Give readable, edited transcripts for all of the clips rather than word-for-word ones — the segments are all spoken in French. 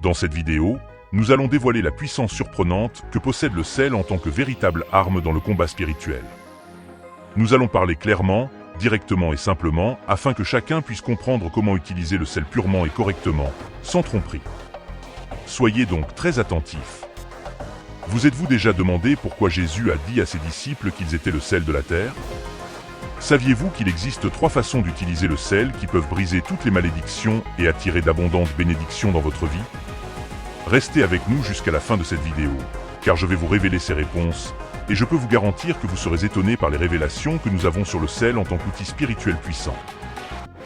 Dans cette vidéo, nous allons dévoiler la puissance surprenante que possède le sel en tant que véritable arme dans le combat spirituel. Nous allons parler clairement, directement et simplement, afin que chacun puisse comprendre comment utiliser le sel purement et correctement, sans tromperie. Soyez donc très attentifs. Vous êtes-vous déjà demandé pourquoi Jésus a dit à ses disciples qu'ils étaient le sel de la terre? Saviez-vous qu'il existe 3 façons d'utiliser le sel qui peuvent briser toutes les malédictions et attirer d'abondantes bénédictions dans votre vie? Restez avec nous jusqu'à la fin de cette vidéo, car je vais vous révéler ces réponses, et je peux vous garantir que vous serez étonnés par les révélations que nous avons sur le sel en tant qu'outil spirituel puissant.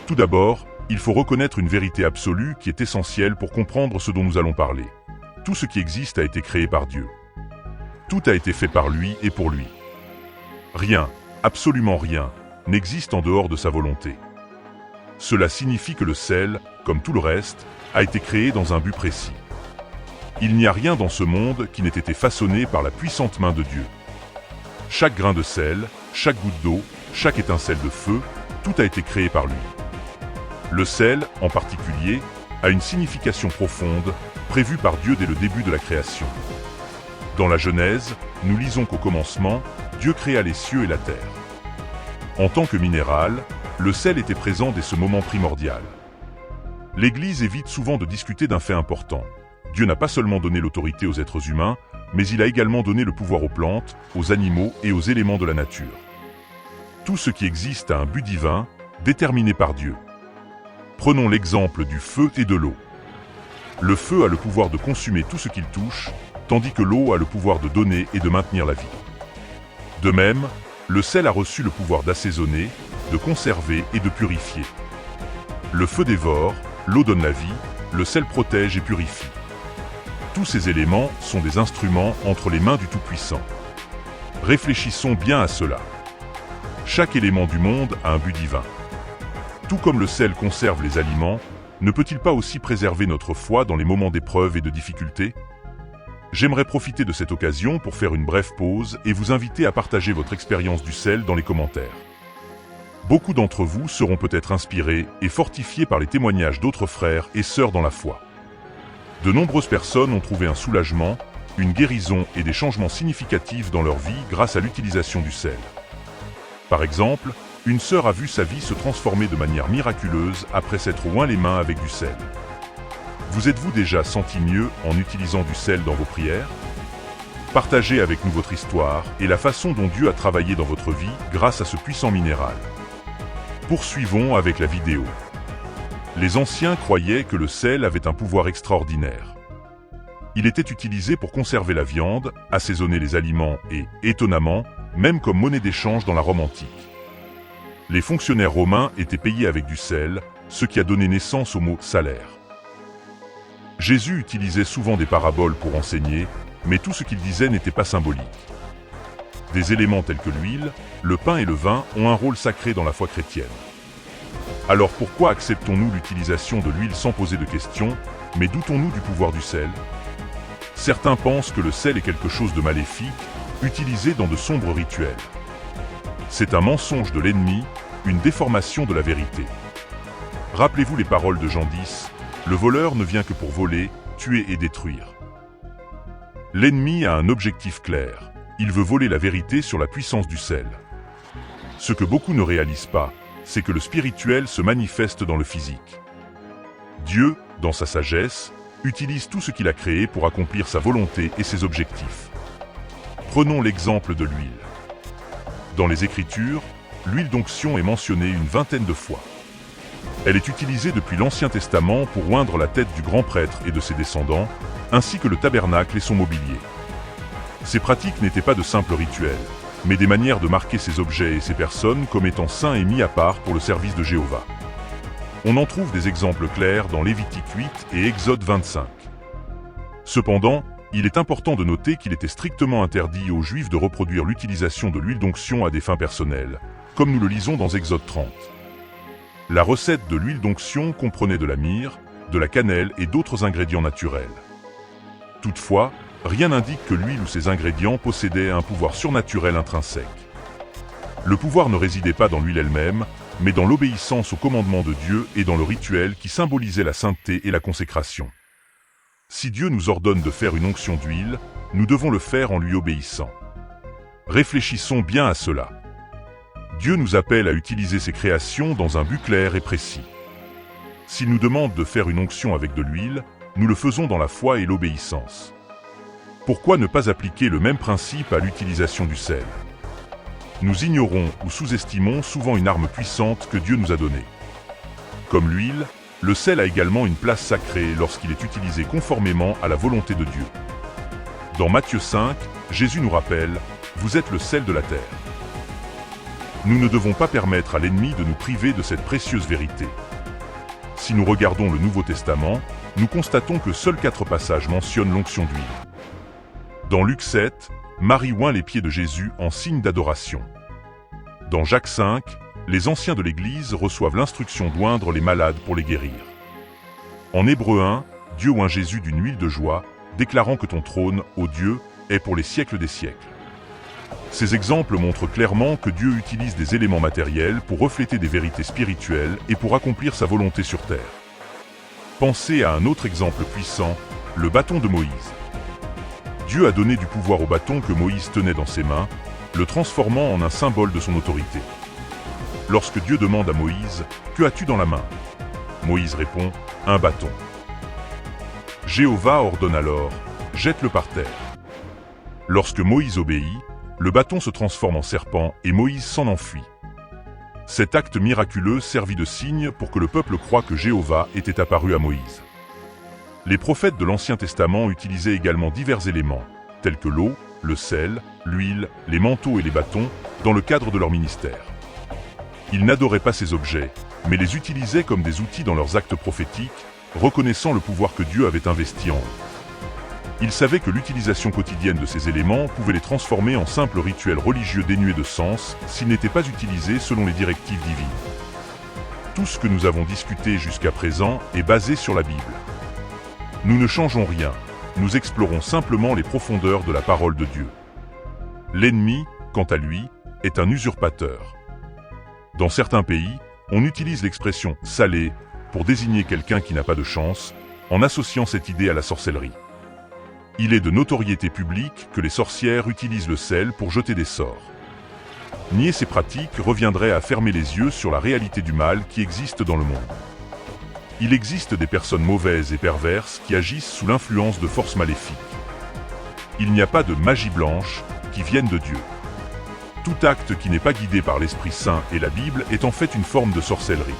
Tout d'abord, il faut reconnaître une vérité absolue qui est essentielle pour comprendre ce dont nous allons parler. Tout ce qui existe a été créé par Dieu. Tout a été fait par lui et pour lui. Rien, absolument rien, n'existe en dehors de sa volonté. Cela signifie que le sel, comme tout le reste, a été créé dans un but précis. Il n'y a rien dans ce monde qui n'ait été façonné par la puissante main de Dieu. Chaque grain de sel, chaque goutte d'eau, chaque étincelle de feu, tout a été créé par lui. Le sel, en particulier, a une signification profonde, prévue par Dieu dès le début de la création. Dans la Genèse, nous lisons qu'au commencement, Dieu créa les cieux et la terre. En tant que minéral, le sel était présent dès ce moment primordial. L'Église évite souvent de discuter d'un fait important. Dieu n'a pas seulement donné l'autorité aux êtres humains, mais il a également donné le pouvoir aux plantes, aux animaux et aux éléments de la nature. Tout ce qui existe a un but divin, déterminé par Dieu. Prenons l'exemple du feu et de l'eau. Le feu a le pouvoir de consumer tout ce qu'il touche, tandis que l'eau a le pouvoir de donner et de maintenir la vie. De même, le sel a reçu le pouvoir d'assaisonner, de conserver et de purifier. Le feu dévore, l'eau donne la vie, le sel protège et purifie. Tous ces éléments sont des instruments entre les mains du Tout-Puissant. Réfléchissons bien à cela. Chaque élément du monde a un but divin. Tout comme le sel conserve les aliments, ne peut-il pas aussi préserver notre foi dans les moments d'épreuve et de difficulté? J'aimerais profiter de cette occasion pour faire une brève pause et vous inviter à partager votre expérience du sel dans les commentaires. Beaucoup d'entre vous seront peut-être inspirés et fortifiés par les témoignages d'autres frères et sœurs dans la foi. De nombreuses personnes ont trouvé un soulagement, une guérison et des changements significatifs dans leur vie grâce à l'utilisation du sel. Par exemple, une sœur a vu sa vie se transformer de manière miraculeuse après s'être oint les mains avec du sel. Vous êtes-vous déjà senti mieux en utilisant du sel dans vos prières? Partagez avec nous votre histoire et la façon dont Dieu a travaillé dans votre vie grâce à ce puissant minéral. Poursuivons avec la vidéo. Les anciens croyaient que le sel avait un pouvoir extraordinaire. Il était utilisé pour conserver la viande, assaisonner les aliments et, étonnamment, même comme monnaie d'échange dans la Rome antique. Les fonctionnaires romains étaient payés avec du sel, ce qui a donné naissance au mot « salaire ». Jésus utilisait souvent des paraboles pour enseigner, mais tout ce qu'il disait n'était pas symbolique. Des éléments tels que l'huile, le pain et le vin ont un rôle sacré dans la foi chrétienne. Alors pourquoi acceptons-nous l'utilisation de l'huile sans poser de questions, mais doutons-nous du pouvoir du sel? Certains pensent que le sel est quelque chose de maléfique, utilisé dans de sombres rituels. C'est un mensonge de l'ennemi, une déformation de la vérité. Rappelez-vous les paroles de Jean 10, « Le voleur ne vient que pour voler, tuer et détruire ». L'ennemi a un objectif clair. Il veut voler la vérité sur la puissance du sel. Ce que beaucoup ne réalisent pas, c'est que le spirituel se manifeste dans le physique. Dieu, dans sa sagesse, utilise tout ce qu'il a créé pour accomplir sa volonté et ses objectifs. Prenons l'exemple de l'huile. Dans les Écritures, l'huile d'onction est mentionnée une 20aine de fois. Elle est utilisée depuis l'Ancien Testament pour oindre la tête du grand prêtre et de ses descendants, ainsi que le tabernacle et son mobilier. Ces pratiques n'étaient pas de simples rituels, mais des manières de marquer ces objets et ces personnes comme étant saints et mis à part pour le service de Jéhovah. On en trouve des exemples clairs dans Lévitique 8 et Exode 25. Cependant, il est important de noter qu'il était strictement interdit aux Juifs de reproduire l'utilisation de l'huile d'onction à des fins personnelles, comme nous le lisons dans Exode 30. La recette de l'huile d'onction comprenait de la myrrhe, de la cannelle et d'autres ingrédients naturels. Toutefois, rien n'indique que l'huile ou ses ingrédients possédaient un pouvoir surnaturel intrinsèque. Le pouvoir ne résidait pas dans l'huile elle-même, mais dans l'obéissance aux commandements de Dieu et dans le rituel qui symbolisait la sainteté et la consécration. Si Dieu nous ordonne de faire une onction d'huile, nous devons le faire en lui obéissant. Réfléchissons bien à cela. Dieu nous appelle à utiliser ses créations dans un but clair et précis. S'il nous demande de faire une onction avec de l'huile, nous le faisons dans la foi et l'obéissance. Pourquoi ne pas appliquer le même principe à l'utilisation du sel? Nous ignorons ou sous-estimons souvent une arme puissante que Dieu nous a donnée. Comme l'huile, le sel a également une place sacrée lorsqu'il est utilisé conformément à la volonté de Dieu. Dans Matthieu 5, Jésus nous rappelle « Vous êtes le sel de la terre ». Nous ne devons pas permettre à l'ennemi de nous priver de cette précieuse vérité. Si nous regardons le Nouveau Testament, nous constatons que seuls 4 passages mentionnent l'onction d'huile. Dans Luc 7, Marie oint les pieds de Jésus en signe d'adoration. Dans Jacques 5, les anciens de l'Église reçoivent l'instruction d'oindre les malades pour les guérir. En Hébreux 1, Dieu oint Jésus d'une huile de joie, déclarant que ton trône, ô Dieu, est pour les siècles des siècles. Ces exemples montrent clairement que Dieu utilise des éléments matériels pour refléter des vérités spirituelles et pour accomplir sa volonté sur terre. Pensez à un autre exemple puissant, le bâton de Moïse. Dieu a donné du pouvoir au bâton que Moïse tenait dans ses mains, le transformant en un symbole de son autorité. Lorsque Dieu demande à Moïse « Que as-tu dans la main ?» Moïse répond « Un bâton ». Jéhovah ordonne alors « Jette-le par terre ». Lorsque Moïse obéit, le bâton se transforme en serpent et Moïse s'en enfuit. Cet acte miraculeux servit de signe pour que le peuple croie que Jéhovah était apparu à Moïse. Les prophètes de l'Ancien Testament utilisaient également divers éléments, tels que l'eau, le sel, l'huile, les manteaux et les bâtons, dans le cadre de leur ministère. Ils n'adoraient pas ces objets, mais les utilisaient comme des outils dans leurs actes prophétiques, reconnaissant le pouvoir que Dieu avait investi en eux. Ils savaient que l'utilisation quotidienne de ces éléments pouvait les transformer en simples rituels religieux dénués de sens s'ils n'étaient pas utilisés selon les directives divines. Tout ce que nous avons discuté jusqu'à présent est basé sur la Bible. Nous ne changeons rien, nous explorons simplement les profondeurs de la parole de Dieu. L'ennemi, quant à lui, est un usurpateur. Dans certains pays, on utilise l'expression « salé » pour désigner quelqu'un qui n'a pas de chance, en associant cette idée à la sorcellerie. Il est de notoriété publique que les sorcières utilisent le sel pour jeter des sorts. Nier ces pratiques reviendrait à fermer les yeux sur la réalité du mal qui existe dans le monde. Il existe des personnes mauvaises et perverses qui agissent sous l'influence de forces maléfiques. Il n'y a pas de magie blanche qui vienne de Dieu. Tout acte qui n'est pas guidé par l'Esprit Saint et la Bible est en fait une forme de sorcellerie.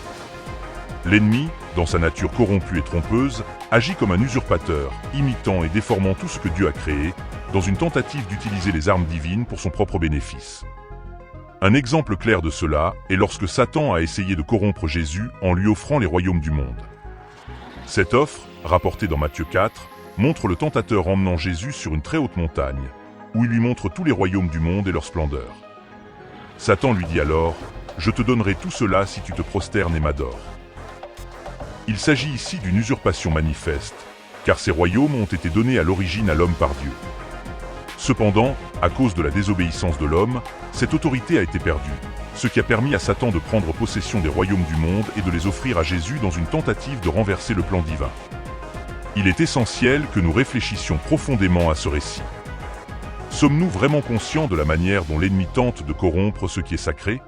L'ennemi, dans sa nature corrompue et trompeuse, agit comme un usurpateur, imitant et déformant tout ce que Dieu a créé, dans une tentative d'utiliser les armes divines pour son propre bénéfice. Un exemple clair de cela est lorsque Satan a essayé de corrompre Jésus en lui offrant les royaumes du monde. Cette offre, rapportée dans Matthieu 4, montre le tentateur emmenant Jésus sur une très haute montagne, où il lui montre tous les royaumes du monde et leur splendeur. Satan lui dit alors « Je te donnerai tout cela si tu te prosternes et m'adores ». Il s'agit ici d'une usurpation manifeste, car ces royaumes ont été donnés à l'origine à l'homme par Dieu. Cependant, à cause de la désobéissance de l'homme, cette autorité a été perdue, ce qui a permis à Satan de prendre possession des royaumes du monde et de les offrir à Jésus dans une tentative de renverser le plan divin. Il est essentiel que nous réfléchissions profondément à ce récit. Sommes-nous vraiment conscients de la manière dont l'ennemi tente de corrompre ce qui est sacré?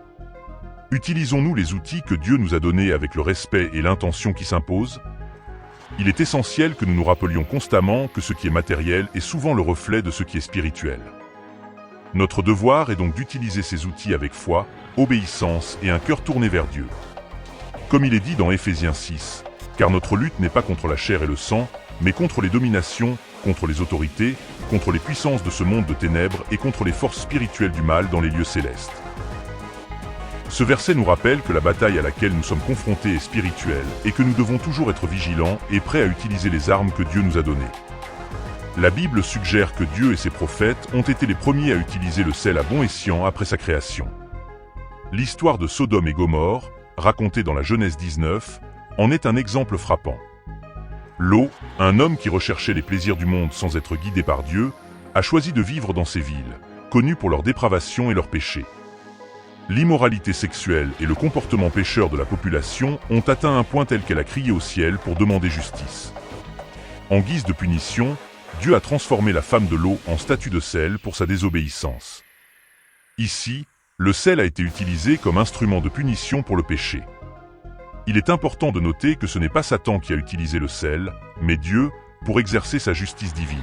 Utilisons-nous les outils que Dieu nous a donnés avec le respect et l'intention qui s'imposent? Il est essentiel que nous nous rappelions constamment que ce qui est matériel est souvent le reflet de ce qui est spirituel. Notre devoir est donc d'utiliser ces outils avec foi, obéissance et un cœur tourné vers Dieu. Comme il est dit dans Éphésiens 6, car notre lutte n'est pas contre la chair et le sang, mais contre les dominations, contre les autorités, contre les puissances de ce monde de ténèbres et contre les forces spirituelles du mal dans les lieux célestes. Ce verset nous rappelle que la bataille à laquelle nous sommes confrontés est spirituelle et que nous devons toujours être vigilants et prêts à utiliser les armes que Dieu nous a données. La Bible suggère que Dieu et ses prophètes ont été les premiers à utiliser le sel à bon escient après sa création. L'histoire de Sodome et Gomorrhe, racontée dans la Genèse 19, en est un exemple frappant. Lot, un homme qui recherchait les plaisirs du monde sans être guidé par Dieu, a choisi de vivre dans ces villes, connues pour leur dépravation et leurs péchés. L'immoralité sexuelle et le comportement pécheur de la population ont atteint un point tel qu'elle a crié au ciel pour demander justice. En guise de punition, Dieu a transformé la femme de l'eau en statue de sel pour sa désobéissance. Ici, le sel a été utilisé comme instrument de punition pour le péché. Il est important de noter que ce n'est pas Satan qui a utilisé le sel, mais Dieu, pour exercer sa justice divine.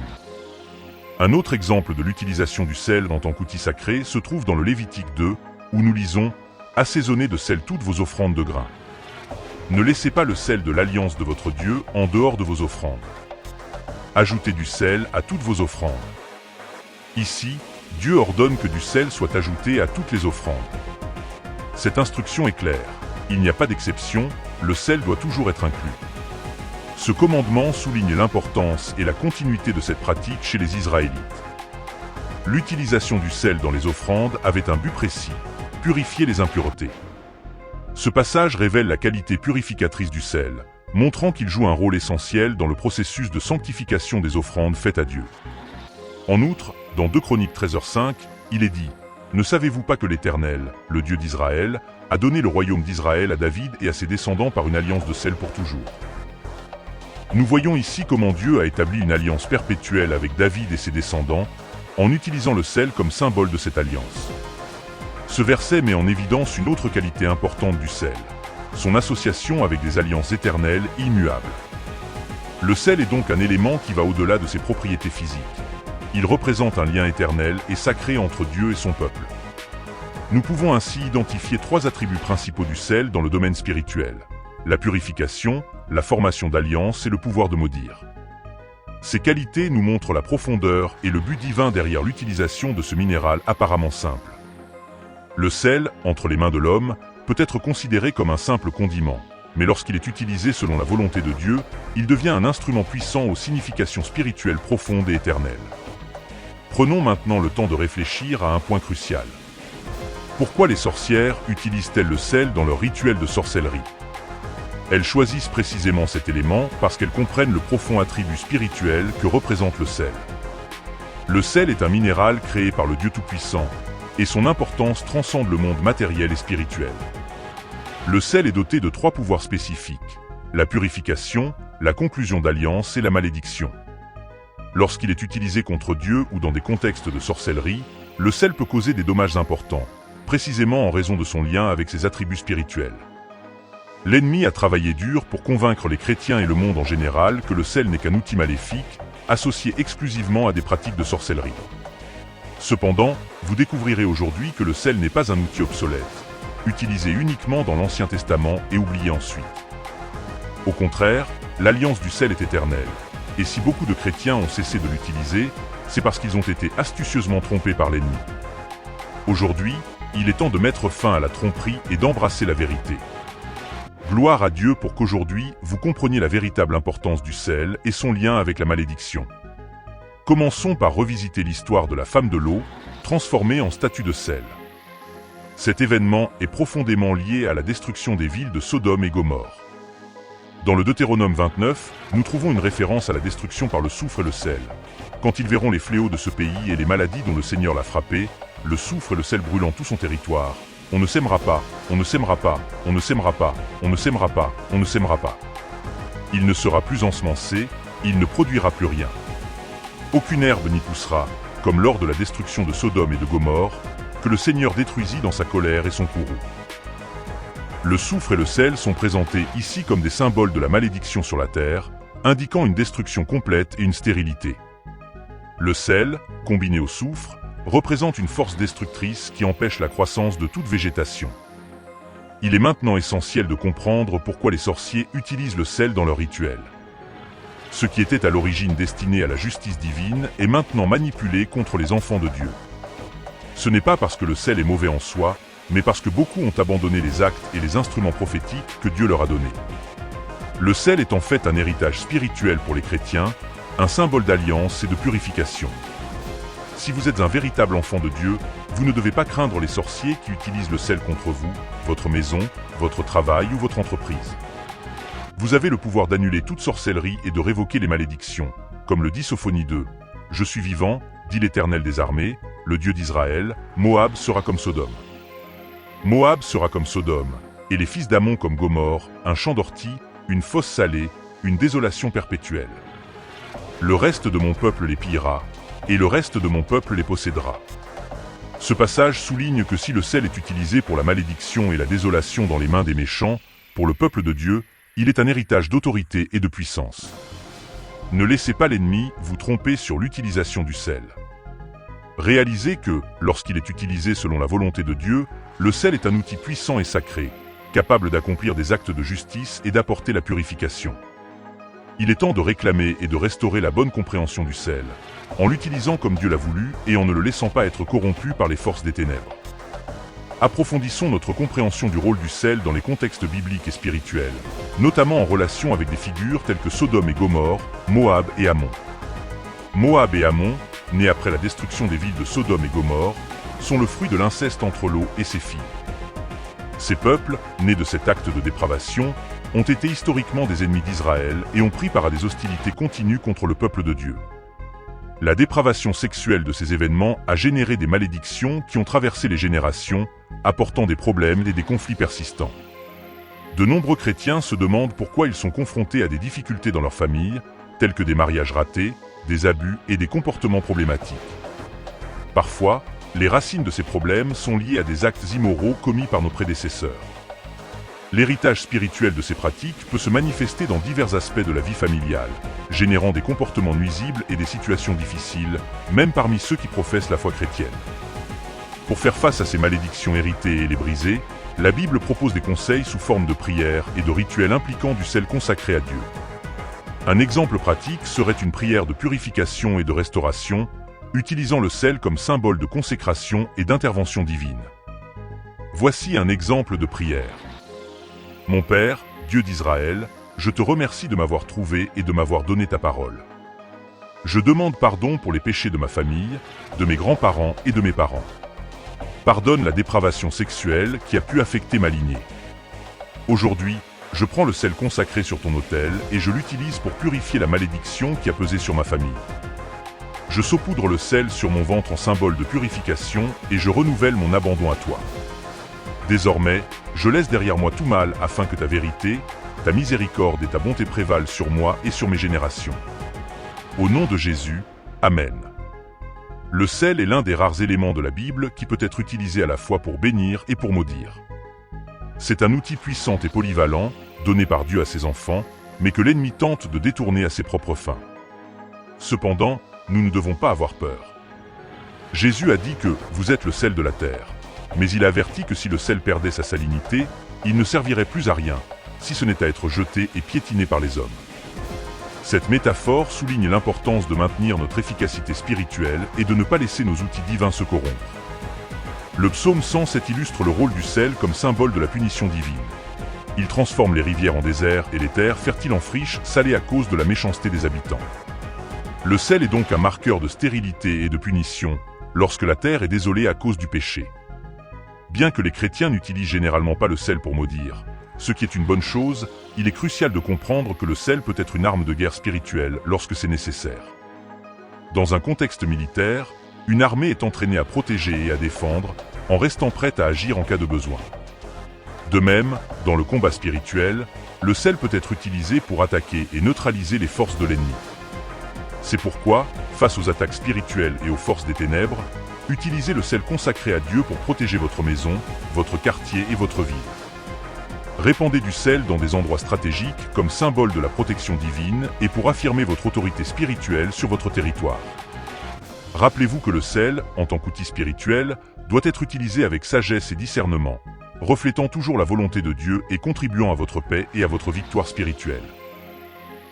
Un autre exemple de l'utilisation du sel en tant qu'outil sacré se trouve dans le Lévitique 2, où nous lisons « Assaisonnez de sel toutes vos offrandes de grains. Ne laissez pas le sel de l'alliance de votre Dieu en dehors de vos offrandes. Ajoutez du sel à toutes vos offrandes. » Ici, Dieu ordonne que du sel soit ajouté à toutes les offrandes. Cette instruction est claire. Il n'y a pas d'exception, le sel doit toujours être inclus. Ce commandement souligne l'importance et la continuité de cette pratique chez les Israélites. L'utilisation du sel dans les offrandes avait un but précis, purifier les impuretés. Ce passage révèle la qualité purificatrice du sel, montrant qu'il joue un rôle essentiel dans le processus de sanctification des offrandes faites à Dieu. En outre, dans 2 Chroniques 13h5, il est dit « Ne savez-vous pas que l'Éternel, le Dieu d'Israël, a donné le royaume d'Israël à David et à ses descendants par une alliance de sel pour toujours ?» Nous voyons ici comment Dieu a établi une alliance perpétuelle avec David et ses descendants, en utilisant le sel comme symbole de cette alliance. Ce verset met en évidence une autre qualité importante du sel, son association avec des alliances éternelles immuables. Le sel est donc un élément qui va au-delà de ses propriétés physiques. Il représente un lien éternel et sacré entre Dieu et son peuple. Nous pouvons ainsi identifier 3 attributs principaux du sel dans le domaine spirituel: la purification, la formation d'alliance et le pouvoir de maudire. Ces qualités nous montrent la profondeur et le but divin derrière l'utilisation de ce minéral apparemment simple. Le sel, entre les mains de l'homme, peut être considéré comme un simple condiment, mais lorsqu'il est utilisé selon la volonté de Dieu, il devient un instrument puissant aux significations spirituelles profondes et éternelles. Prenons maintenant le temps de réfléchir à un point crucial. Pourquoi les sorcières utilisent-elles le sel dans leur rituel de sorcellerie ? Elles choisissent précisément cet élément parce qu'elles comprennent le profond attribut spirituel que représente le sel. Le sel est un minéral créé par le Dieu Tout-Puissant, et son importance transcende le monde matériel et spirituel. Le sel est doté de 3 pouvoirs spécifiques: la purification, la conclusion d'alliance et la malédiction. Lorsqu'il est utilisé contre Dieu ou dans des contextes de sorcellerie, le sel peut causer des dommages importants, précisément en raison de son lien avec ses attributs spirituels. L'ennemi a travaillé dur pour convaincre les chrétiens et le monde en général que le sel n'est qu'un outil maléfique, associé exclusivement à des pratiques de sorcellerie. Cependant, vous découvrirez aujourd'hui que le sel n'est pas un outil obsolète, utilisé uniquement dans l'Ancien Testament et oublié ensuite. Au contraire, l'alliance du sel est éternelle, et si beaucoup de chrétiens ont cessé de l'utiliser, c'est parce qu'ils ont été astucieusement trompés par l'ennemi. Aujourd'hui, il est temps de mettre fin à la tromperie et d'embrasser la vérité. Gloire à Dieu pour qu'aujourd'hui, vous compreniez la véritable importance du sel et son lien avec la malédiction. Commençons par revisiter l'histoire de la femme de l'eau, transformée en statue de sel. Cet événement est profondément lié à la destruction des villes de Sodome et Gomorrhe. Dans le Deutéronome 29, nous trouvons une référence à la destruction par le soufre et le sel. Quand ils verront les fléaux de ce pays et les maladies dont le Seigneur l'a frappé, le soufre et le sel brûlant tout son territoire, on ne sèmera pas, on ne sèmera pas, on ne sèmera pas, on ne sèmera pas, on ne sèmera pas. Il ne sera plus ensemencé, il ne produira plus rien. Aucune herbe n'y poussera, comme lors de la destruction de Sodome et de Gomorrhe, que le Seigneur détruisit dans sa colère et son courroux. Le soufre et le sel sont présentés ici comme des symboles de la malédiction sur la terre, indiquant une destruction complète et une stérilité. Le sel, combiné au soufre, représente une force destructrice qui empêche la croissance de toute végétation. Il est maintenant essentiel de comprendre pourquoi les sorciers utilisent le sel dans leur rituel. Ce qui était à l'origine destiné à la justice divine est maintenant manipulé contre les enfants de Dieu. Ce n'est pas parce que le sel est mauvais en soi, mais parce que beaucoup ont abandonné les actes et les instruments prophétiques que Dieu leur a donnés. Le sel est en fait un héritage spirituel pour les chrétiens, un symbole d'alliance et de purification. Si vous êtes un véritable enfant de Dieu, vous ne devez pas craindre les sorciers qui utilisent le sel contre vous, votre maison, votre travail ou votre entreprise. Vous avez le pouvoir d'annuler toute sorcellerie et de révoquer les malédictions, comme le dit Sophonie 2. « Je suis vivant, dit l'Éternel des armées, le Dieu d'Israël, Moab sera comme Sodome. Moab sera comme Sodome, et les fils d'Ammon comme Gomorrhe, un champ d'ortie, une fosse salée, une désolation perpétuelle. le reste de mon peuple les pillera, et le reste de mon peuple les possédera. Ce passage souligne que si le sel est utilisé pour la malédiction et la désolation dans les mains des méchants, pour le peuple de Dieu, il est un héritage d'autorité et de puissance. Ne laissez pas l'ennemi vous tromper sur l'utilisation du sel. Réalisez que, lorsqu'il est utilisé selon la volonté de Dieu, le sel est un outil puissant et sacré, capable d'accomplir des actes de justice et d'apporter la purification. Il est temps de réclamer et de restaurer la bonne compréhension du sel, en l'utilisant comme Dieu l'a voulu et en ne le laissant pas être corrompu par les forces des ténèbres. Approfondissons notre compréhension du rôle du sel dans les contextes bibliques et spirituels, notamment en relation avec des figures telles que Sodome et Gomorrhe, Moab et Ammon. Moab et Ammon, nés après la destruction des villes de Sodome et Gomorrhe, sont le fruit de l'inceste entre Lot et ses filles. Ces peuples, nés de cet acte de dépravation, ont été historiquement des ennemis d'Israël et ont pris part à des hostilités continues contre le peuple de Dieu. La dépravation sexuelle de ces événements a généré des malédictions qui ont traversé les générations, apportant des problèmes et des conflits persistants. De nombreux chrétiens se demandent pourquoi ils sont confrontés à des difficultés dans leur famille, telles que des mariages ratés, des abus et des comportements problématiques. Parfois, les racines de ces problèmes sont liées à des actes immoraux commis par nos prédécesseurs. L'héritage spirituel de ces pratiques peut se manifester dans divers aspects de la vie familiale, générant des comportements nuisibles et des situations difficiles, même parmi ceux qui professent la foi chrétienne. Pour faire face à ces malédictions héritées et les briser, la Bible propose des conseils sous forme de prières et de rituels impliquant du sel consacré à Dieu. Un exemple pratique serait une prière de purification et de restauration, utilisant le sel comme symbole de consécration et d'intervention divine. Voici un exemple de prière. Mon Père, Dieu d'Israël, je te remercie de m'avoir trouvé et de m'avoir donné ta parole. Je demande pardon pour les péchés de ma famille, de mes grands-parents et de mes parents. Pardonne la dépravation sexuelle qui a pu affecter ma lignée. Aujourd'hui, je prends le sel consacré sur ton autel et je l'utilise pour purifier la malédiction qui a pesé sur ma famille. Je saupoudre le sel sur mon ventre en symbole de purification et je renouvelle mon abandon à toi. Désormais, je laisse derrière moi tout mal afin que ta vérité, ta miséricorde et ta bonté prévalent sur moi et sur mes générations. Au nom de Jésus, Amen. Le sel est l'un des rares éléments de la Bible qui peut être utilisé à la fois pour bénir et pour maudire. C'est un outil puissant et polyvalent, donné par Dieu à ses enfants, mais que l'ennemi tente de détourner à ses propres fins. Cependant, nous ne devons pas avoir peur. Jésus a dit que « vous êtes le sel de la terre ». Mais il a averti que si le sel perdait sa salinité, il ne servirait plus à rien, si ce n'est à être jeté et piétiné par les hommes. Cette métaphore souligne l'importance de maintenir notre efficacité spirituelle et de ne pas laisser nos outils divins se corrompre. Le psaume 107 illustre le rôle du sel comme symbole de la punition divine. Il transforme les rivières en désert et les terres fertiles en friches salées à cause de la méchanceté des habitants. Le sel est donc un marqueur de stérilité et de punition, lorsque la terre est désolée à cause du péché. Bien que les chrétiens n'utilisent généralement pas le sel pour maudire, ce qui est une bonne chose, il est crucial de comprendre que le sel peut être une arme de guerre spirituelle lorsque c'est nécessaire. Dans un contexte militaire, une armée est entraînée à protéger et à défendre, en restant prête à agir en cas de besoin. De même, dans le combat spirituel, le sel peut être utilisé pour attaquer et neutraliser les forces de l'ennemi. C'est pourquoi, face aux attaques spirituelles et aux forces des ténèbres, utilisez le sel consacré à Dieu pour protéger votre maison, votre quartier et votre ville. Répandez du sel dans des endroits stratégiques comme symbole de la protection divine et pour affirmer votre autorité spirituelle sur votre territoire. Rappelez-vous que le sel, en tant qu'outil spirituel, doit être utilisé avec sagesse et discernement, reflétant toujours la volonté de Dieu et contribuant à votre paix et à votre victoire spirituelle.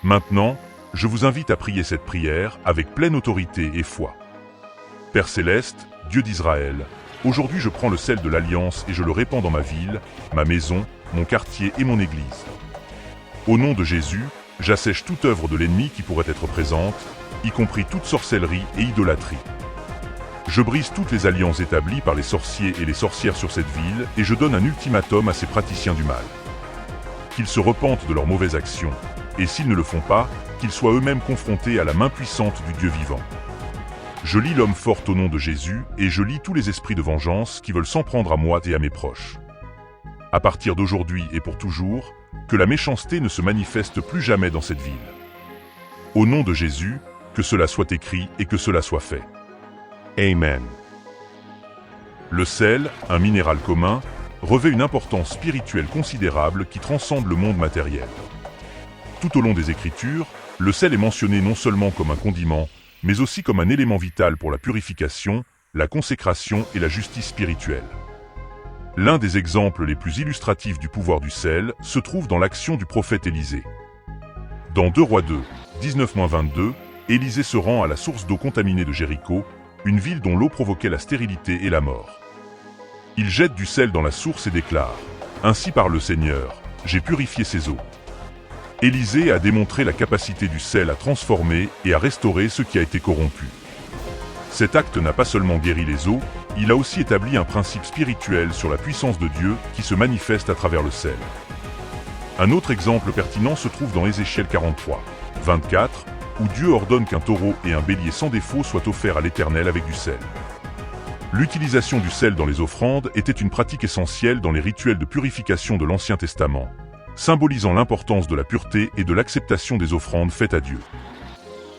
Maintenant, je vous invite à prier cette prière avec pleine autorité et foi. Père Céleste, Dieu d'Israël, aujourd'hui je prends le sel de l'Alliance et je le répands dans ma ville, ma maison, mon quartier et mon église. Au nom de Jésus, j'assèche toute œuvre de l'ennemi qui pourrait être présente, y compris toute sorcellerie et idolâtrie. Je brise toutes les alliances établies par les sorciers et les sorcières sur cette ville et je donne un ultimatum à ces praticiens du mal. Qu'ils se repentent de leurs mauvaises actions, et s'ils ne le font pas, qu'ils soient eux-mêmes confrontés à la main puissante du Dieu vivant. Je lie l'homme fort au nom de Jésus et je lie tous les esprits de vengeance qui veulent s'en prendre à moi et à mes proches. À partir d'aujourd'hui et pour toujours, que la méchanceté ne se manifeste plus jamais dans cette ville. Au nom de Jésus, que cela soit écrit et que cela soit fait. Amen. Le sel, un minéral commun, revêt une importance spirituelle considérable qui transcende le monde matériel. Tout au long des Écritures, le sel est mentionné non seulement comme un condiment, mais aussi comme un élément vital pour la purification, la consécration et la justice spirituelle. L'un des exemples les plus illustratifs du pouvoir du sel se trouve dans l'action du prophète Élisée. Dans 2 Rois 2, 19-22, Élisée se rend à la source d'eau contaminée de Jéricho, une ville dont l'eau provoquait la stérilité et la mort. Il jette du sel dans la source et déclare « Ainsi parle le Seigneur, j'ai purifié ces eaux ». Élisée a démontré la capacité du sel à transformer et à restaurer ce qui a été corrompu. Cet acte n'a pas seulement guéri les eaux, il a aussi établi un principe spirituel sur la puissance de Dieu qui se manifeste à travers le sel. Un autre exemple pertinent se trouve dans Ézéchiel 43, 24, où Dieu ordonne qu'un taureau et un bélier sans défaut soient offerts à l'Éternel avec du sel. L'utilisation du sel dans les offrandes était une pratique essentielle dans les rituels de purification de l'Ancien Testament, symbolisant l'importance de la pureté et de l'acceptation des offrandes faites à Dieu.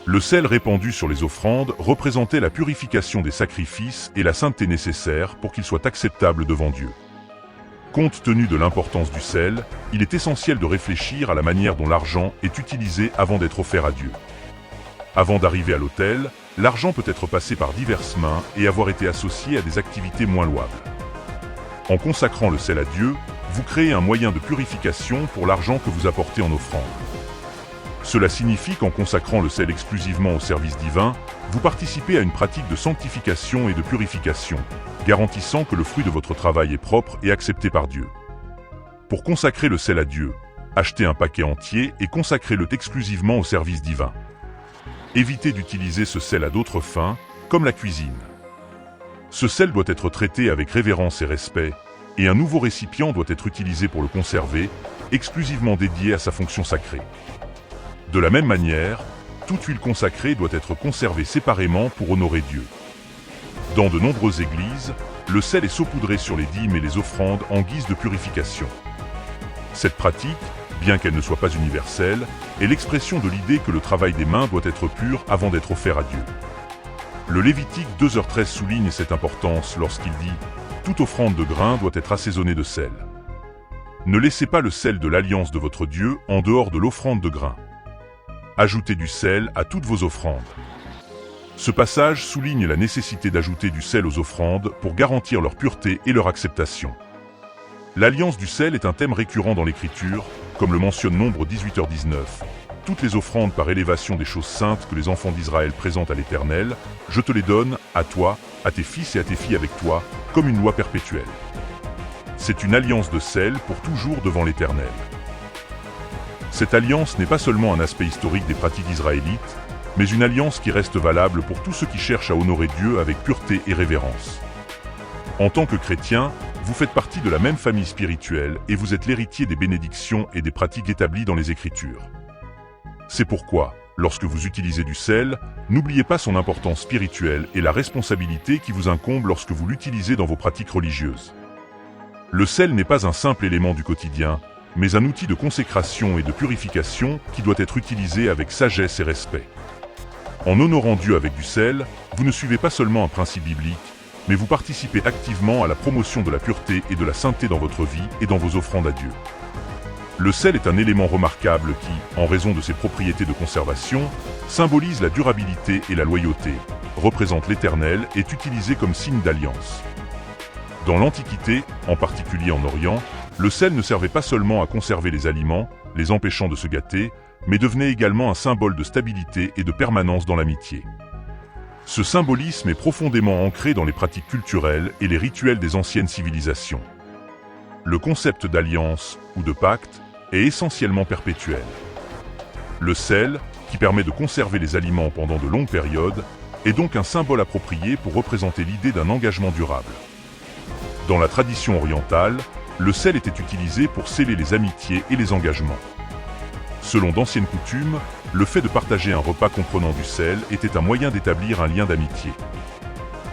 Le sel répandu sur les offrandes représentait la purification des sacrifices et la sainteté nécessaire pour qu'ils soient acceptables devant Dieu. Compte tenu de l'importance du sel, il est essentiel de réfléchir à la manière dont l'argent est utilisé avant d'être offert à Dieu. Avant d'arriver à l'autel, l'argent peut être passé par diverses mains et avoir été associé à des activités moins louables. En consacrant le sel à Dieu, vous créez un moyen de purification pour l'argent que vous apportez en offrande. Cela signifie qu'en consacrant le sel exclusivement au service divin, vous participez à une pratique de sanctification et de purification, garantissant que le fruit de votre travail est propre et accepté par Dieu. Pour consacrer le sel à Dieu, achetez un paquet entier et consacrez-le exclusivement au service divin. Évitez d'utiliser ce sel à d'autres fins, comme la cuisine. Ce sel doit être traité avec révérence et respect, et un nouveau récipient doit être utilisé pour le conserver, exclusivement dédié à sa fonction sacrée. De la même manière, toute huile consacrée doit être conservée séparément pour honorer Dieu. Dans de nombreuses églises, le sel est saupoudré sur les dîmes et les offrandes en guise de purification. Cette pratique, bien qu'elle ne soit pas universelle, est l'expression de l'idée que le travail des mains doit être pur avant d'être offert à Dieu. Le Lévitique 2h13 souligne cette importance lorsqu'il dit « Toute offrande de grain doit être assaisonnée de sel. Ne laissez pas le sel de l'alliance de votre Dieu en dehors de l'offrande de grain. Ajoutez du sel à toutes vos offrandes. » Ce passage souligne la nécessité d'ajouter du sel aux offrandes pour garantir leur pureté et leur acceptation. L'alliance du sel est un thème récurrent dans l'Écriture, comme le mentionne Nombre 18h19. Toutes les offrandes par élévation des choses saintes que les enfants d'Israël présentent à l'Éternel, je te les donne, à toi, à tes fils et à tes filles avec toi, comme une loi perpétuelle. C'est une alliance de sel pour toujours devant l'Éternel. Cette alliance n'est pas seulement un aspect historique des pratiques israélites, mais une alliance qui reste valable pour tous ceux qui cherchent à honorer Dieu avec pureté et révérence. En tant que chrétien, vous faites partie de la même famille spirituelle et vous êtes l'héritier des bénédictions et des pratiques établies dans les Écritures. C'est pourquoi, lorsque vous utilisez du sel, n'oubliez pas son importance spirituelle et la responsabilité qui vous incombe lorsque vous l'utilisez dans vos pratiques religieuses. Le sel n'est pas un simple élément du quotidien, mais un outil de consécration et de purification qui doit être utilisé avec sagesse et respect. En honorant Dieu avec du sel, vous ne suivez pas seulement un principe biblique, mais vous participez activement à la promotion de la pureté et de la sainteté dans votre vie et dans vos offrandes à Dieu. Le sel est un élément remarquable qui, en raison de ses propriétés de conservation, symbolise la durabilité et la loyauté, représente l'Éternel et est utilisé comme signe d'alliance. Dans l'Antiquité, en particulier en Orient, le sel ne servait pas seulement à conserver les aliments, les empêchant de se gâter, mais devenait également un symbole de stabilité et de permanence dans l'amitié. Ce symbolisme est profondément ancré dans les pratiques culturelles et les rituels des anciennes civilisations. Le concept d'alliance ou de pacte est essentiellement perpétuel. Le sel, qui permet de conserver les aliments pendant de longues périodes, est donc un symbole approprié pour représenter l'idée d'un engagement durable. Dans la tradition orientale, le sel était utilisé pour sceller les amitiés et les engagements. Selon d'anciennes coutumes, le fait de partager un repas comprenant du sel était un moyen d'établir un lien d'amitié.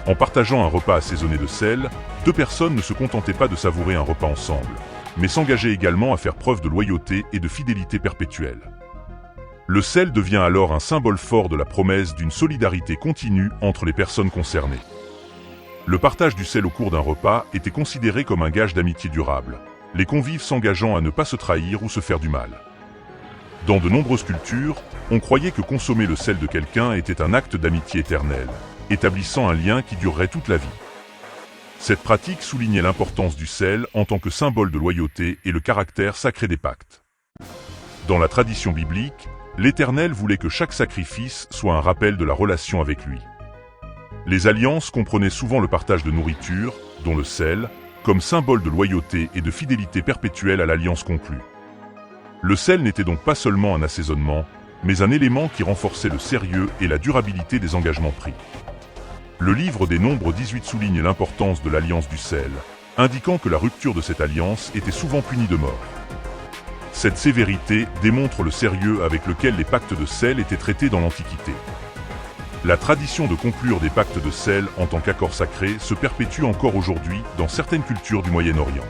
En partageant un repas assaisonné de sel, deux personnes ne se contentaient pas de savourer un repas ensemble, mais s'engageaient également à faire preuve de loyauté et de fidélité perpétuelle. Le sel devient alors un symbole fort de la promesse d'une solidarité continue entre les personnes concernées. Le partage du sel au cours d'un repas était considéré comme un gage d'amitié durable, les convives s'engageant à ne pas se trahir ou se faire du mal. Dans de nombreuses cultures, on croyait que consommer le sel de quelqu'un était un acte d'amitié éternelle, établissant un lien qui durerait toute la vie. Cette pratique soulignait l'importance du sel en tant que symbole de loyauté et le caractère sacré des pactes. Dans la tradition biblique, l'Éternel voulait que chaque sacrifice soit un rappel de la relation avec lui. Les alliances comprenaient souvent le partage de nourriture, dont le sel, comme symbole de loyauté et de fidélité perpétuelle à l'alliance conclue. Le sel n'était donc pas seulement un assaisonnement, mais un élément qui renforçait le sérieux et la durabilité des engagements pris. Le livre des Nombres 18 souligne l'importance de l'alliance du sel, indiquant que la rupture de cette alliance était souvent punie de mort. Cette sévérité démontre le sérieux avec lequel les pactes de sel étaient traités dans l'Antiquité. La tradition de conclure des pactes de sel en tant qu'accord sacré se perpétue encore aujourd'hui dans certaines cultures du Moyen-Orient.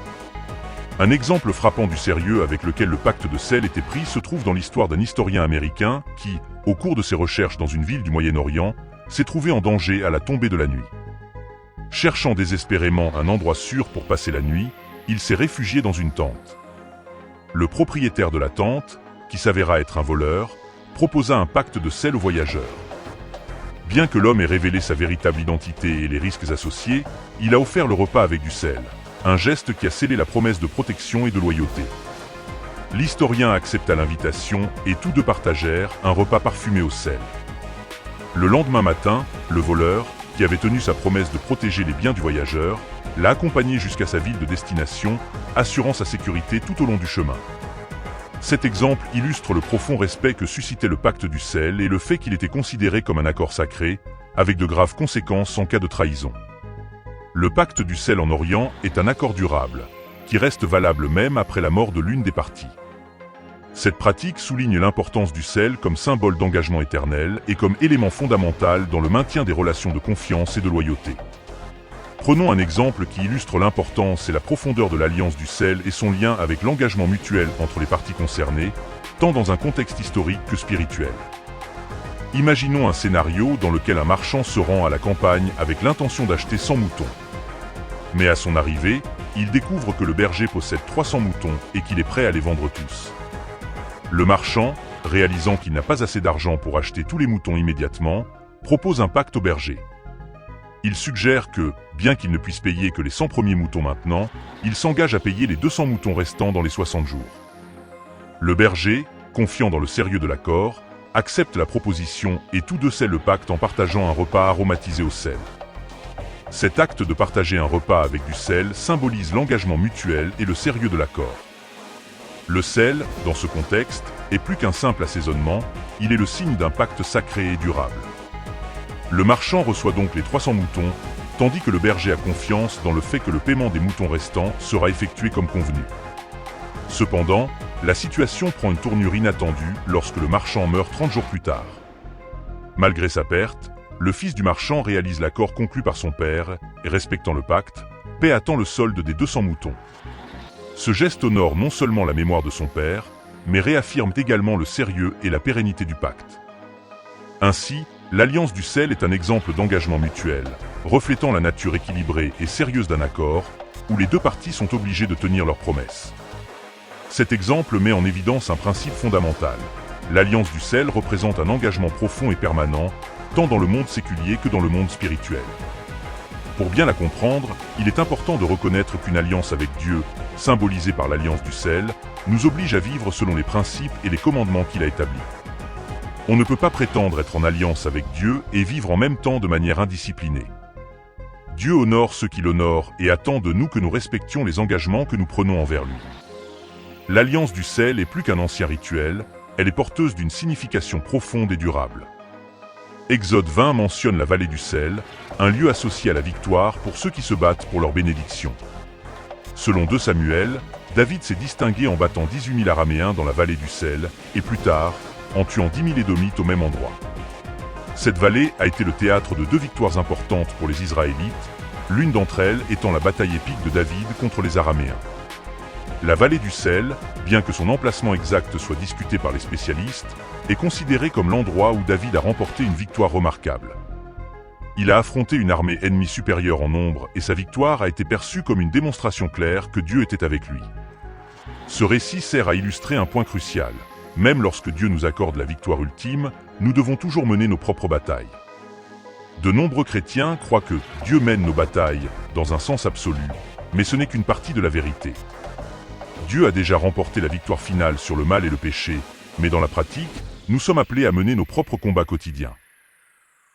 Un exemple frappant du sérieux avec lequel le pacte de sel était pris se trouve dans l'histoire d'un historien américain qui, au cours de ses recherches dans une ville du Moyen-Orient, s'est trouvé en danger à la tombée de la nuit. Cherchant désespérément un endroit sûr pour passer la nuit, il s'est réfugié dans une tente. Le propriétaire de la tente, qui s'avéra être un voleur, proposa un pacte de sel aux voyageurs. Bien que l'homme ait révélé sa véritable identité et les risques associés, il a offert le repas avec du sel, un geste qui a scellé la promesse de protection et de loyauté. L'historien accepta l'invitation et tous deux partagèrent un repas parfumé au sel. Le lendemain matin, le voleur, qui avait tenu sa promesse de protéger les biens du voyageur, l'a accompagné jusqu'à sa ville de destination, assurant sa sécurité tout au long du chemin. Cet exemple illustre le profond respect que suscitait le pacte du sel et le fait qu'il était considéré comme un accord sacré, avec de graves conséquences en cas de trahison. Le pacte du sel en Orient est un accord durable, qui reste valable même après la mort de l'une des parties. Cette pratique souligne l'importance du sel comme symbole d'engagement éternel et comme élément fondamental dans le maintien des relations de confiance et de loyauté. Prenons un exemple qui illustre l'importance et la profondeur de l'alliance du sel et son lien avec l'engagement mutuel entre les parties concernées, tant dans un contexte historique que spirituel. Imaginons un scénario dans lequel un marchand se rend à la campagne avec l'intention d'acheter 100 moutons. Mais à son arrivée, il découvre que le berger possède 300 moutons et qu'il est prêt à les vendre tous. Le marchand, réalisant qu'il n'a pas assez d'argent pour acheter tous les moutons immédiatement, propose un pacte au berger. Il suggère que, bien qu'il ne puisse payer que les 100 premiers moutons maintenant, il s'engage à payer les 200 moutons restants dans les 60 jours. Le berger, confiant dans le sérieux de l'accord, accepte la proposition et tous deux scellent le pacte en partageant un repas aromatisé au sel. Cet acte de partager un repas avec du sel symbolise l'engagement mutuel et le sérieux de l'accord. Le sel, dans ce contexte, est plus qu'un simple assaisonnement, il est le signe d'un pacte sacré et durable. Le marchand reçoit donc les 300 moutons, tandis que le berger a confiance dans le fait que le paiement des moutons restants sera effectué comme convenu. Cependant, la situation prend une tournure inattendue lorsque le marchand meurt 30 jours plus tard. Malgré sa perte, le fils du marchand réalise l'accord conclu par son père et, respectant le pacte, paie à temps le solde des 200 moutons. Ce geste honore non seulement la mémoire de son père, mais réaffirme également le sérieux et la pérennité du pacte. Ainsi, l'alliance du sel est un exemple d'engagement mutuel, reflétant la nature équilibrée et sérieuse d'un accord, où les deux parties sont obligées de tenir leurs promesses. Cet exemple met en évidence un principe fondamental. L'alliance du sel représente un engagement profond et permanent, tant dans le monde séculier que dans le monde spirituel. Pour bien la comprendre, il est important de reconnaître qu'une alliance avec Dieu, symbolisée par l'alliance du sel, nous oblige à vivre selon les principes et les commandements qu'il a établis. On ne peut pas prétendre être en alliance avec Dieu et vivre en même temps de manière indisciplinée. Dieu honore ceux qui l'honorent et attend de nous que nous respections les engagements que nous prenons envers lui. L'alliance du sel est plus qu'un ancien rituel, elle est porteuse d'une signification profonde et durable. Exode 20 mentionne la vallée du sel, un lieu associé à la victoire pour ceux qui se battent pour leur bénédiction. Selon 2 Samuel, David s'est distingué en battant 18 000 Araméens dans la vallée du sel, et plus tard, en tuant 10 000 Édomites au même endroit. Cette vallée a été le théâtre de 2 victoires importantes pour les Israélites, l'une d'entre elles étant la bataille épique de David contre les Araméens. La vallée du sel, bien que son emplacement exact soit discuté par les spécialistes, est considérée comme l'endroit où David a remporté une victoire remarquable. Il a affronté une armée ennemie supérieure en nombre et sa victoire a été perçue comme une démonstration claire que Dieu était avec lui. Ce récit sert à illustrer un point crucial. Même lorsque Dieu nous accorde la victoire ultime, nous devons toujours mener nos propres batailles. De nombreux chrétiens croient que Dieu mène nos batailles dans un sens absolu, mais ce n'est qu'une partie de la vérité. Dieu a déjà remporté la victoire finale sur le mal et le péché, mais dans la pratique, nous sommes appelés à mener nos propres combats quotidiens.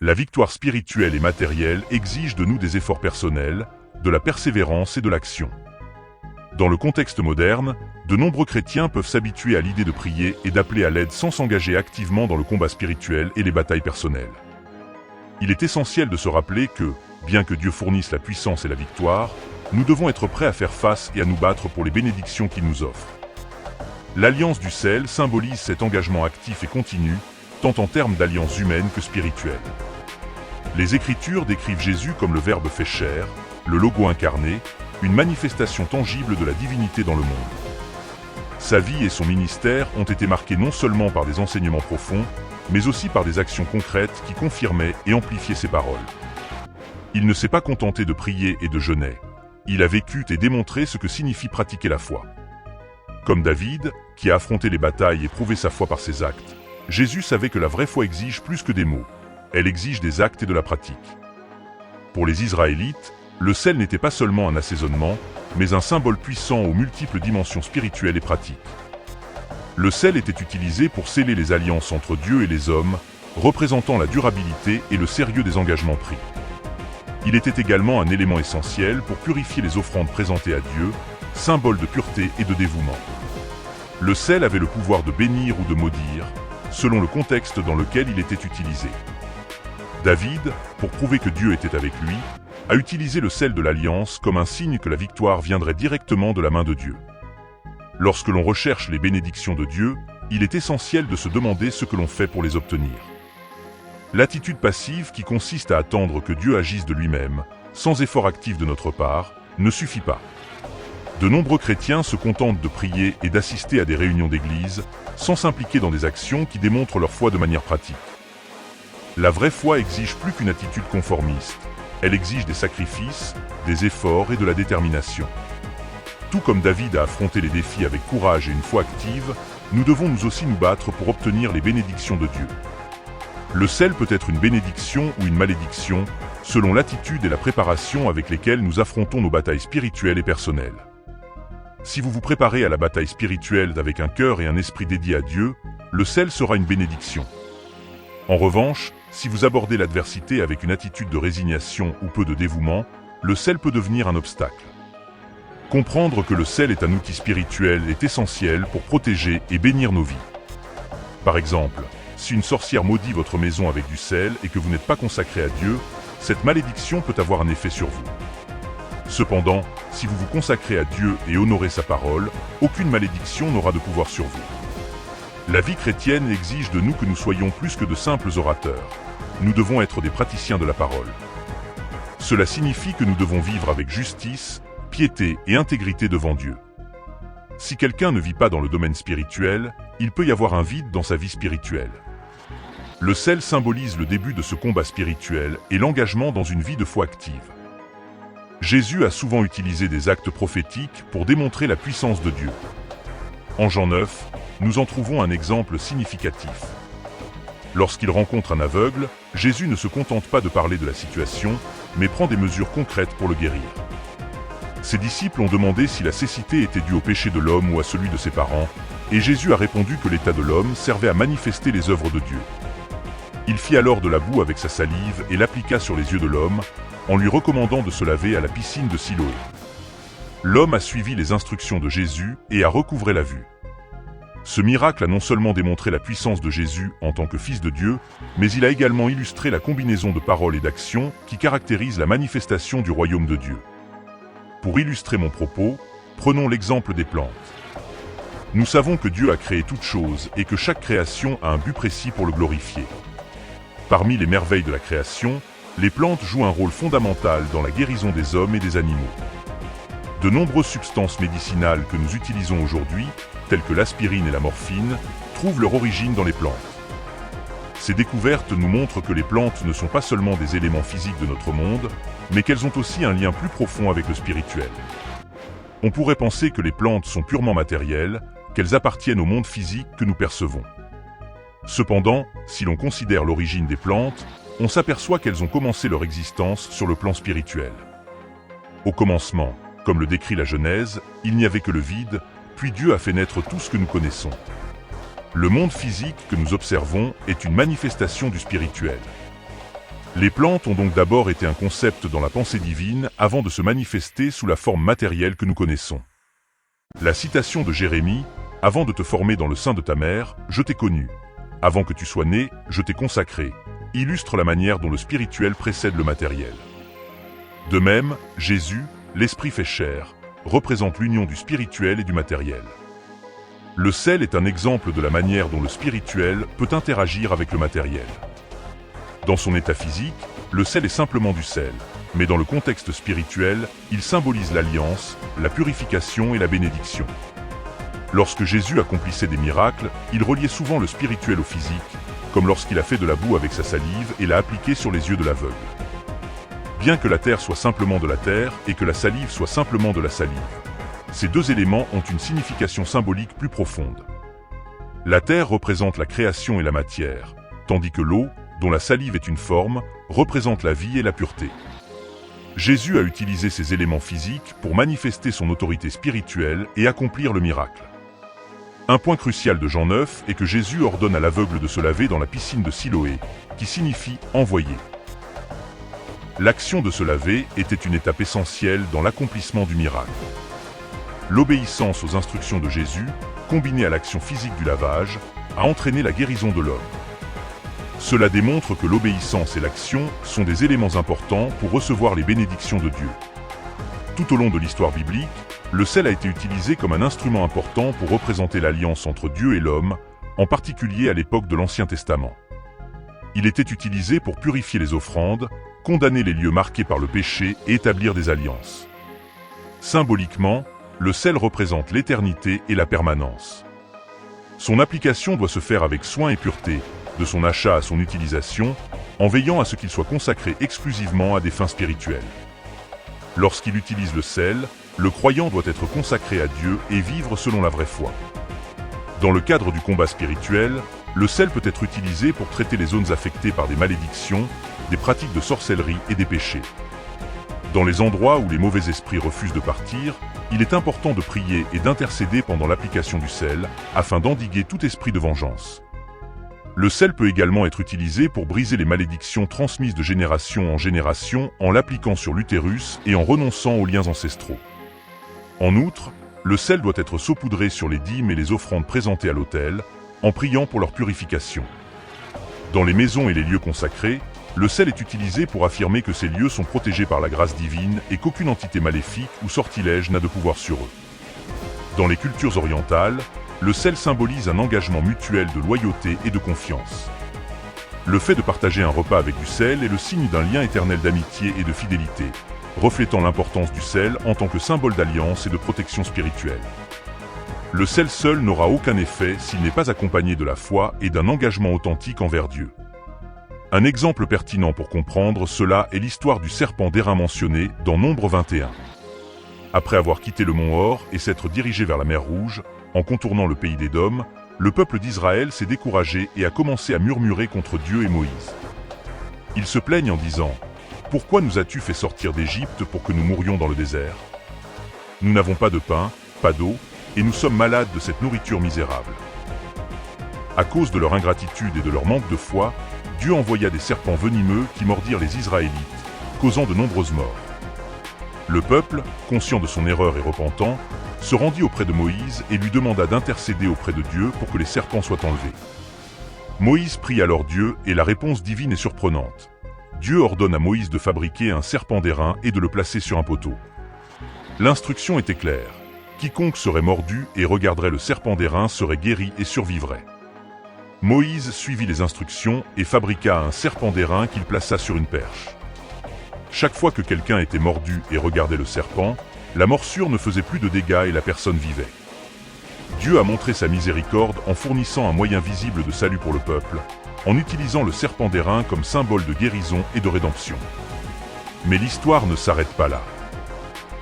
La victoire spirituelle et matérielle exige de nous des efforts personnels, de la persévérance et de l'action. Dans le contexte moderne, de nombreux chrétiens peuvent s'habituer à l'idée de prier et d'appeler à l'aide sans s'engager activement dans le combat spirituel et les batailles personnelles. Il est essentiel de se rappeler que, bien que Dieu fournisse la puissance et la victoire, nous devons être prêts à faire face et à nous battre pour les bénédictions qu'il nous offre. L'alliance du sel symbolise cet engagement actif et continu, tant en termes d'alliance humaine que spirituelle. Les Écritures décrivent Jésus comme le Verbe fait chair, le Logo incarné, une manifestation tangible de la divinité dans le monde. Sa vie et son ministère ont été marqués non seulement par des enseignements profonds, mais aussi par des actions concrètes qui confirmaient et amplifiaient ses paroles. Il ne s'est pas contenté de prier et de jeûner. Il a vécu et démontré ce que signifie pratiquer la foi. Comme David, qui a affronté les batailles et prouvé sa foi par ses actes, Jésus savait que la vraie foi exige plus que des mots. Elle exige des actes et de la pratique. Pour les Israélites, le sel n'était pas seulement un assaisonnement, mais un symbole puissant aux multiples dimensions spirituelles et pratiques. Le sel était utilisé pour sceller les alliances entre Dieu et les hommes, représentant la durabilité et le sérieux des engagements pris. Il était également un élément essentiel pour purifier les offrandes présentées à Dieu, symbole de pureté et de dévouement. Le sel avait le pouvoir de bénir ou de maudire, selon le contexte dans lequel il était utilisé. David, pour prouver que Dieu était avec lui, a utilisé le sel de l'alliance comme un signe que la victoire viendrait directement de la main de Dieu. Lorsque l'on recherche les bénédictions de Dieu, il est essentiel de se demander ce que l'on fait pour les obtenir. L'attitude passive qui consiste à attendre que Dieu agisse de lui-même, sans effort actif de notre part, ne suffit pas. De nombreux chrétiens se contentent de prier et d'assister à des réunions d'église, sans s'impliquer dans des actions qui démontrent leur foi de manière pratique. La vraie foi exige plus qu'une attitude conformiste. Elle exige des sacrifices, des efforts et de la détermination. Tout comme David a affronté les défis avec courage et une foi active, nous devons nous aussi nous battre pour obtenir les bénédictions de Dieu. Le sel peut être une bénédiction ou une malédiction, selon l'attitude et la préparation avec lesquelles nous affrontons nos batailles spirituelles et personnelles. Si vous vous préparez à la bataille spirituelle avec un cœur et un esprit dédiés à Dieu, le sel sera une bénédiction. En revanche, si vous abordez l'adversité avec une attitude de résignation ou peu de dévouement, le sel peut devenir un obstacle. Comprendre que le sel est un outil spirituel est essentiel pour protéger et bénir nos vies. Par exemple, si une sorcière maudit votre maison avec du sel et que vous n'êtes pas consacré à Dieu, cette malédiction peut avoir un effet sur vous. Cependant, si vous vous consacrez à Dieu et honorez sa parole, aucune malédiction n'aura de pouvoir sur vous. La vie chrétienne exige de nous que nous soyons plus que de simples orateurs. Nous devons être des praticiens de la parole. Cela signifie que nous devons vivre avec justice, piété et intégrité devant Dieu. Si quelqu'un ne vit pas dans le domaine spirituel, il peut y avoir un vide dans sa vie spirituelle. Le sel symbolise le début de ce combat spirituel et l'engagement dans une vie de foi active. Jésus a souvent utilisé des actes prophétiques pour démontrer la puissance de Dieu. En Jean 9, nous en trouvons un exemple significatif. Lorsqu'il rencontre un aveugle, Jésus ne se contente pas de parler de la situation, mais prend des mesures concrètes pour le guérir. Ses disciples ont demandé si la cécité était due au péché de l'homme ou à celui de ses parents, et Jésus a répondu que l'état de l'homme servait à manifester les œuvres de Dieu. Il fit alors de la boue avec sa salive et l'appliqua sur les yeux de l'homme, en lui recommandant de se laver à la piscine de Siloé. L'homme a suivi les instructions de Jésus et a recouvré la vue. Ce miracle a non seulement démontré la puissance de Jésus en tant que Fils de Dieu, mais il a également illustré la combinaison de paroles et d'actions qui caractérise la manifestation du royaume de Dieu. Pour illustrer mon propos, prenons l'exemple des plantes. Nous savons que Dieu a créé toutes choses et que chaque création a un but précis pour le glorifier. Parmi les merveilles de la création, les plantes jouent un rôle fondamental dans la guérison des hommes et des animaux. De nombreuses substances médicinales que nous utilisons aujourd'hui, telles que l'aspirine et la morphine, trouvent leur origine dans les plantes. Ces découvertes nous montrent que les plantes ne sont pas seulement des éléments physiques de notre monde, mais qu'elles ont aussi un lien plus profond avec le spirituel. On pourrait penser que les plantes sont purement matérielles, qu'elles appartiennent au monde physique que nous percevons. Cependant, si l'on considère l'origine des plantes, on s'aperçoit qu'elles ont commencé leur existence sur le plan spirituel. Au commencement, comme le décrit la Genèse, il n'y avait que le vide, puis Dieu a fait naître tout ce que nous connaissons. Le monde physique que nous observons est une manifestation du spirituel. Les plantes ont donc d'abord été un concept dans la pensée divine avant de se manifester sous la forme matérielle que nous connaissons. La citation de Jérémie « Avant de te former dans le sein de ta mère, je t'ai connu. Avant que tu sois né, je t'ai consacré » illustre la manière dont le spirituel précède le matériel. De même, Jésus, l'Esprit fait chair, représente l'union du spirituel et du matériel. Le sel est un exemple de la manière dont le spirituel peut interagir avec le matériel. Dans son état physique, le sel est simplement du sel, mais dans le contexte spirituel, il symbolise l'alliance, la purification et la bénédiction. Lorsque Jésus accomplissait des miracles, il reliait souvent le spirituel au physique, comme lorsqu'il a fait de la boue avec sa salive et l'a appliquée sur les yeux de l'aveugle. Bien que la terre soit simplement de la terre et que la salive soit simplement de la salive, ces deux éléments ont une signification symbolique plus profonde. La terre représente la création et la matière, tandis que l'eau, dont la salive est une forme, représente la vie et la pureté. Jésus a utilisé ces éléments physiques pour manifester son autorité spirituelle et accomplir le miracle. Un point crucial de Jean 9 est que Jésus ordonne à l'aveugle de se laver dans la piscine de Siloé, qui signifie « envoyer ». L'action de se laver était une étape essentielle dans l'accomplissement du miracle. L'obéissance aux instructions de Jésus, combinée à l'action physique du lavage, a entraîné la guérison de l'homme. Cela démontre que l'obéissance et l'action sont des éléments importants pour recevoir les bénédictions de Dieu. Tout au long de l'histoire biblique, le sel a été utilisé comme un instrument important pour représenter l'alliance entre Dieu et l'homme, en particulier à l'époque de l'Ancien Testament. Il était utilisé pour purifier les offrandes, condamner les lieux marqués par le péché et établir des alliances. Symboliquement, le sel représente l'éternité et la permanence. Son application doit se faire avec soin et pureté, de son achat à son utilisation, en veillant à ce qu'il soit consacré exclusivement à des fins spirituelles. Lorsqu'il utilise le sel, le croyant doit être consacré à Dieu et vivre selon la vraie foi. Dans le cadre du combat spirituel, le sel peut être utilisé pour traiter les zones affectées par des malédictions, des pratiques de sorcellerie et des péchés. Dans les endroits où les mauvais esprits refusent de partir, il est important de prier et d'intercéder pendant l'application du sel, afin d'endiguer tout esprit de vengeance. Le sel peut également être utilisé pour briser les malédictions transmises de génération en génération en l'appliquant sur l'utérus et en renonçant aux liens ancestraux. En outre, le sel doit être saupoudré sur les dîmes et les offrandes présentées à l'autel, en priant pour leur purification. Dans les maisons et les lieux consacrés, le sel est utilisé pour affirmer que ces lieux sont protégés par la grâce divine et qu'aucune entité maléfique ou sortilège n'a de pouvoir sur eux. Dans les cultures orientales, le sel symbolise un engagement mutuel de loyauté et de confiance. Le fait de partager un repas avec du sel est le signe d'un lien éternel d'amitié et de fidélité, reflétant l'importance du sel en tant que symbole d'alliance et de protection spirituelle. Le sel seul n'aura aucun effet s'il n'est pas accompagné de la foi et d'un engagement authentique envers Dieu. Un exemple pertinent pour comprendre cela est l'histoire du serpent d'airain mentionné dans Nombre 21. Après avoir quitté le mont Hor et s'être dirigé vers la mer Rouge, en contournant le pays d'Édom, le peuple d'Israël s'est découragé et a commencé à murmurer contre Dieu et Moïse. Ils se plaignent en disant « Pourquoi nous as-tu fait sortir d'Égypte pour que nous mourions dans le désert ? Nous n'avons pas de pain, pas d'eau, et nous sommes malades de cette nourriture misérable. » À cause de leur ingratitude et de leur manque de foi, Dieu envoya des serpents venimeux qui mordirent les Israélites, causant de nombreuses morts. Le peuple, conscient de son erreur et repentant, se rendit auprès de Moïse et lui demanda d'intercéder auprès de Dieu pour que les serpents soient enlevés. Moïse prie alors Dieu et la réponse divine est surprenante. Dieu ordonne à Moïse de fabriquer un serpent d'airain et de le placer sur un poteau. L'instruction était claire. Quiconque serait mordu et regarderait le serpent d'airain serait guéri et survivrait. Moïse suivit les instructions et fabriqua un serpent d'airain qu'il plaça sur une perche. Chaque fois que quelqu'un était mordu et regardait le serpent, La morsure ne faisait plus de dégâts et la personne vivait. Dieu a montré sa miséricorde en fournissant un moyen visible de salut pour le peuple, en utilisant le serpent d'airain comme symbole de guérison et de rédemption. Mais l'histoire ne s'arrête pas là.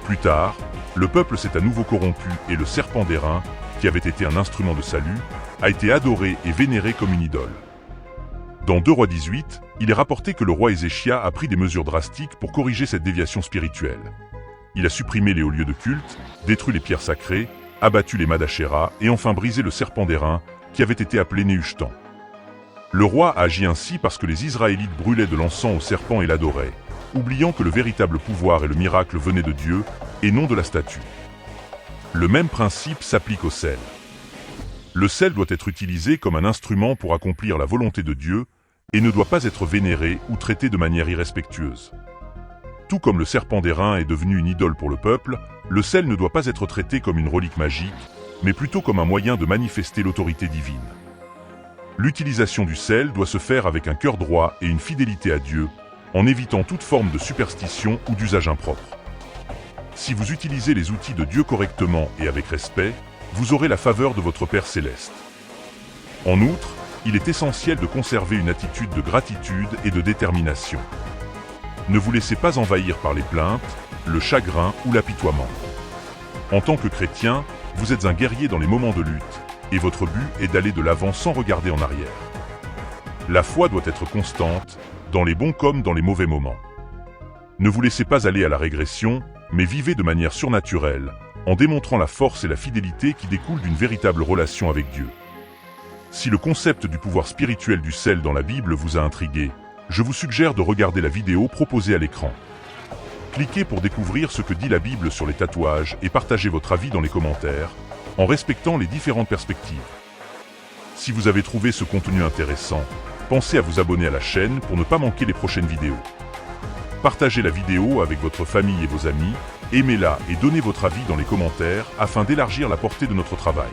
Plus tard, le peuple s'est à nouveau corrompu et le serpent d'airain, qui avait été un instrument de salut, a été adoré et vénéré comme une idole. Dans 2 Rois 18, il est rapporté que le roi Ézéchia a pris des mesures drastiques pour corriger cette déviation spirituelle. Il a supprimé les hauts lieux de culte, détruit les pierres sacrées, abattu les Madachéra et enfin brisé le serpent d'airain qui avait été appelé Néhushtan. Le roi a agi ainsi parce que les Israélites brûlaient de l'encens au serpent et l'adoraient, oubliant que le véritable pouvoir et le miracle venaient de Dieu et non de la statue. Le même principe s'applique au sel. Le sel doit être utilisé comme un instrument pour accomplir la volonté de Dieu et ne doit pas être vénéré ou traité de manière irrespectueuse. Tout comme le serpent d'airain est devenu une idole pour le peuple, le sel ne doit pas être traité comme une relique magique, mais plutôt comme un moyen de manifester l'autorité divine. L'utilisation du sel doit se faire avec un cœur droit et une fidélité à Dieu, en évitant toute forme de superstition ou d'usage impropre. Si vous utilisez les outils de Dieu correctement et avec respect, vous aurez la faveur de votre Père céleste. En outre, il est essentiel de conserver une attitude de gratitude et de détermination. Ne vous laissez pas envahir par les plaintes, le chagrin ou l'apitoiement. En tant que chrétien, vous êtes un guerrier dans les moments de lutte, et votre but est d'aller de l'avant sans regarder en arrière. La foi doit être constante, dans les bons comme dans les mauvais moments. Ne vous laissez pas aller à la régression, mais vivez de manière surnaturelle, en démontrant la force et la fidélité qui découlent d'une véritable relation avec Dieu. Si le concept du pouvoir spirituel du sel dans la Bible vous a intrigué, je vous suggère de regarder la vidéo proposée à l'écran. Cliquez pour découvrir ce que dit la Bible sur les tatouages et partagez votre avis dans les commentaires, en respectant les différentes perspectives. Si vous avez trouvé ce contenu intéressant, pensez à vous abonner à la chaîne pour ne pas manquer les prochaines vidéos. Partagez la vidéo avec votre famille et vos amis, aimez-la et donnez votre avis dans les commentaires afin d'élargir la portée de notre travail.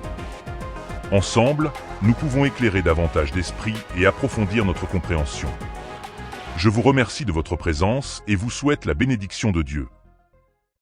Ensemble, nous pouvons éclairer davantage d'esprits et approfondir notre compréhension. Je vous remercie de votre présence et vous souhaite la bénédiction de Dieu.